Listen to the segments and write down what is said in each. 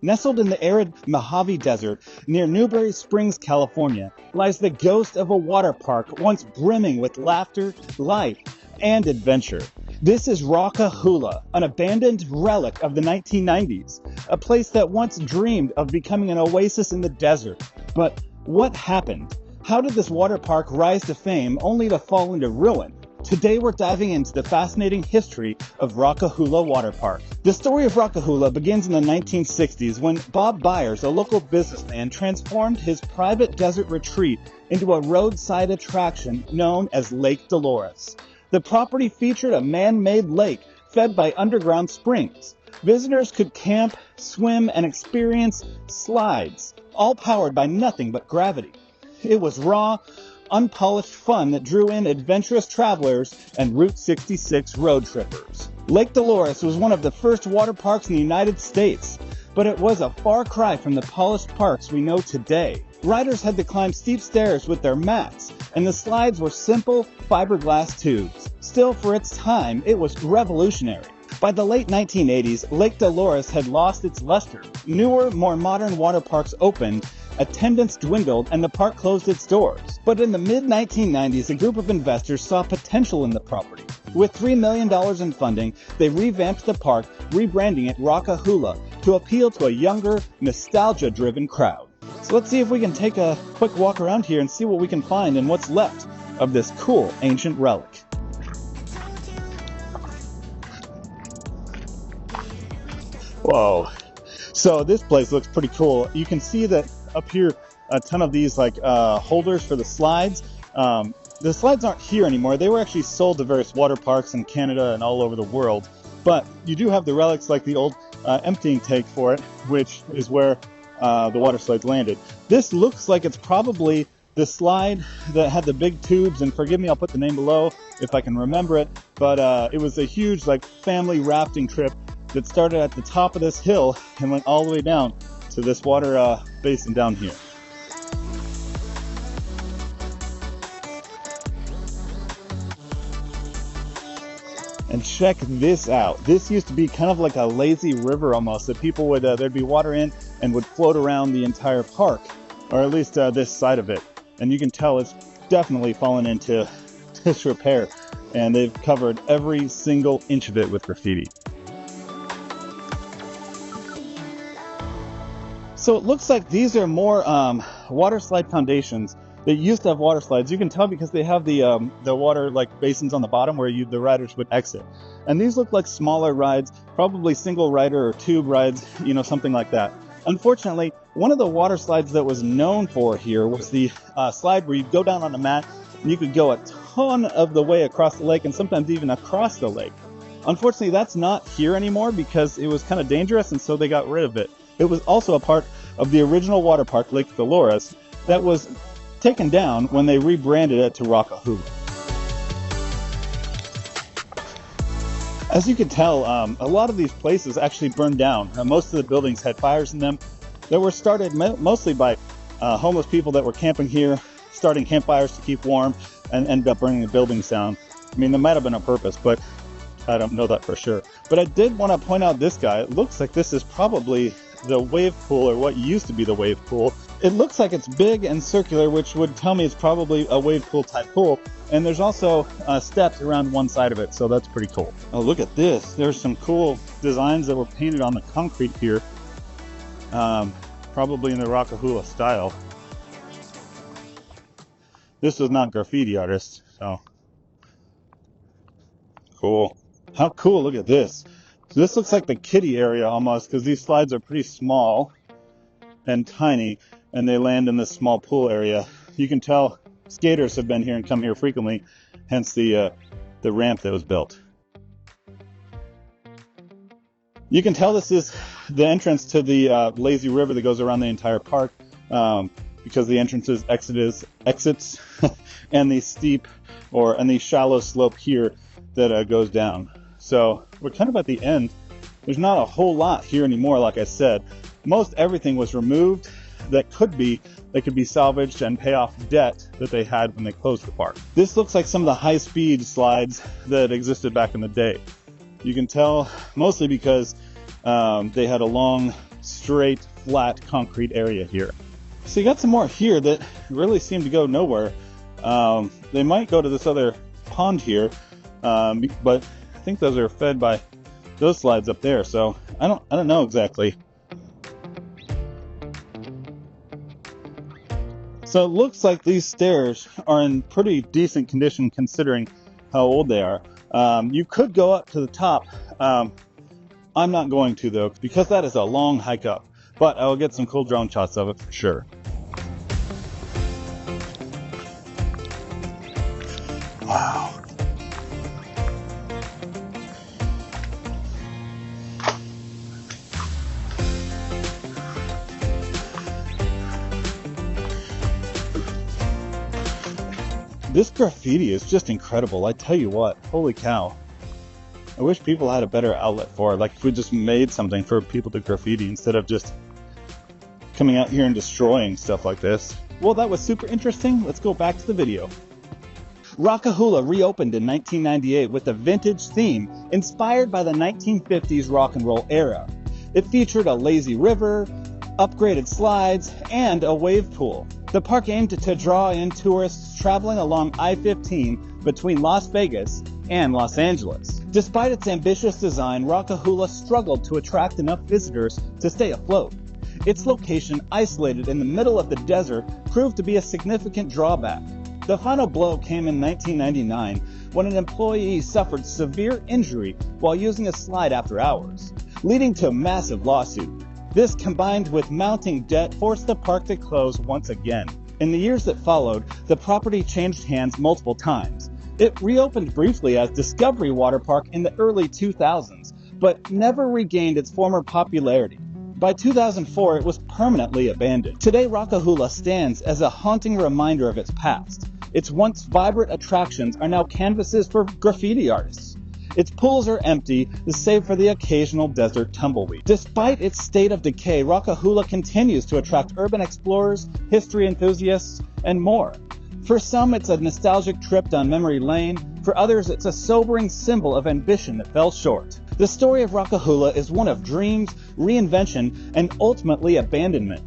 Nestled in the arid Mojave Desert near Newberry Springs, California, lies the ghost of a water park once brimming with laughter, life, and adventure. This is Rock-A-Hoola, an abandoned relic of the 1990s, a place that once dreamed of becoming an oasis in the desert. But what happened? How did this water park rise to fame only to fall into ruin? Today we're diving into the fascinating history of Rock-A-Hoola Water Park. The story of Rock-A-Hoola begins in the 1960s when Bob Byers, a local businessman, transformed his private desert retreat into a roadside attraction known as Lake Dolores. The property featured a man-made lake fed by underground springs. Visitors could camp, swim, and experience slides, all powered by nothing but gravity. It was raw, unpolished fun that drew in adventurous travelers and Route 66 road trippers. Lake Dolores was one of the first water parks in the United States, but it was a far cry from the polished parks we know today. Riders had to climb steep stairs with their mats, and the slides were simple fiberglass tubes. Still, for its time, it was revolutionary. By the late 1980s, Lake Dolores had lost its luster. Newer, more modern water parks opened, attendance dwindled, and the park closed its doors. But in the mid-1990s, a group of investors saw potential in the property. With $3 million in funding, they revamped the park, rebranding it Rock-A-Hoola to appeal to a younger, nostalgia-driven crowd. So let's see if we can take a quick walk around here and see what we can find and what's left of this cool ancient relic. Whoa. So this place looks pretty cool. You can see that up here a ton of these holders for the slides. The slides aren't here anymore. They were actually sold to various water parks in Canada and all over the world. But you do have the relics like the old emptying tank for it, which is where the water slides landed. This looks like it's probably the slide that had the big tubes, and forgive me, I'll put the name below if I can remember it. But it was a huge family rafting trip that started at the top of this hill and went all the way down to this water basin down here. And check this out. This used to be kind of like a lazy river almost, that people would, there'd be water in and would float around the entire park, or at least this side of it. And you can tell it's definitely fallen into disrepair, and they've covered every single inch of it with graffiti. So it looks like these are more water slide foundations. They used to have water slides. You can tell because they have the water basins on the bottom where the riders would exit. And these look like smaller rides, probably single rider or tube rides, something like that. Unfortunately, one of the water slides that was known for here was the slide where you go down on a mat and you could go a ton of the way across the lake and sometimes even across the lake. Unfortunately, that's not here anymore because it was kind of dangerous, and so they got rid of it. It was also a part of the original water park, Lake Dolores, that was taken down when they rebranded it to Rock-A-Hoola. As you can tell, a lot of these places actually burned down. Most of the buildings had fires in them that were started mostly by homeless people that were camping here, starting campfires to keep warm, and ended up burning the buildings down. I mean, there might have been a purpose, but I don't know that for sure. But I did want to point out this guy. It looks like this is probably the wave pool, or what used to be the wave pool. It looks like it's big and circular, which would tell me it's probably a wave pool type pool. And there's also steps around one side of it, so that's pretty cool. Oh, look at this. There's some cool designs that were painted on the concrete here, probably in the Rock-A-Hoola style. This was not graffiti artists, so cool. How cool, look at this. So this looks like the kiddie area almost, because these slides are pretty small and tiny, and they land in this small pool area. You can tell skaters have been here and come here frequently, hence the ramp that was built. You can tell this is the entrance to the lazy river that goes around the entire park, because the entrances, exits, and the steep and the shallow slope here that goes down. So we're kind of at the end. There's not a whole lot here anymore, like I said. Most everything was removed that could be salvaged and pay off debt that they had when they closed the park. This looks like some of the high-speed slides that existed back in the day. You can tell mostly because they had a long straight, flat concrete area here. So you got some more here that really seem to go nowhere. They might go to this other pond here, but I think those are fed by those slides up there. So I don't know exactly. So it looks like these stairs are in pretty decent condition considering how old they are. You could go up to the top. I'm not going to though, because that is a long hike up, but I will get some cool drone shots of it for sure. Wow. This graffiti is just incredible. I tell you what, holy cow. I wish people had a better outlet for it. Like if we just made something for people to graffiti instead of just coming out here and destroying stuff like this. Well, that was super interesting. Let's go back to the video. Rock-A-Hoola reopened in 1998 with a vintage theme inspired by the 1950s rock and roll era. It featured a lazy river, upgraded slides, and a wave pool. The park aimed to draw in tourists traveling along I-15 between Las Vegas and Los Angeles. Despite its ambitious design, Rock-A-Hoola struggled to attract enough visitors to stay afloat. Its location, isolated in the middle of the desert, proved to be a significant drawback. The final blow came in 1999 when an employee suffered severe injury while using a slide after hours, leading to a massive lawsuit. This, combined with mounting debt, forced the park to close once again. In the years that followed, the property changed hands multiple times. It reopened briefly as Discovery Water Park in the early 2000s, but never regained its former popularity. By 2004, it was permanently abandoned. Today, Rock-A-Hoola stands as a haunting reminder of its past. Its once vibrant attractions are now canvases for graffiti artists. Its pools are empty, save for the occasional desert tumbleweed. Despite its state of decay, Rock-A-Hoola continues to attract urban explorers, history enthusiasts, and more. For some, it's a nostalgic trip down memory lane. For others, it's a sobering symbol of ambition that fell short. The story of Rock-A-Hoola is one of dreams, reinvention, and ultimately abandonment.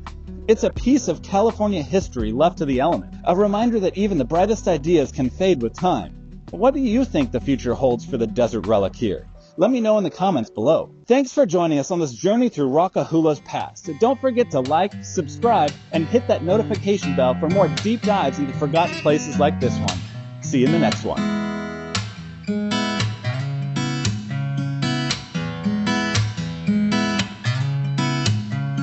It's a piece of California history left to the element, a reminder that even the brightest ideas can fade with time. What do you think the future holds for the desert relic here? Let me know in the comments below. Thanks for joining us on this journey through Rock-A-Hoola's past. Don't forget to like, subscribe, and hit that notification bell for more deep dives into forgotten places like this one. See you in the next one.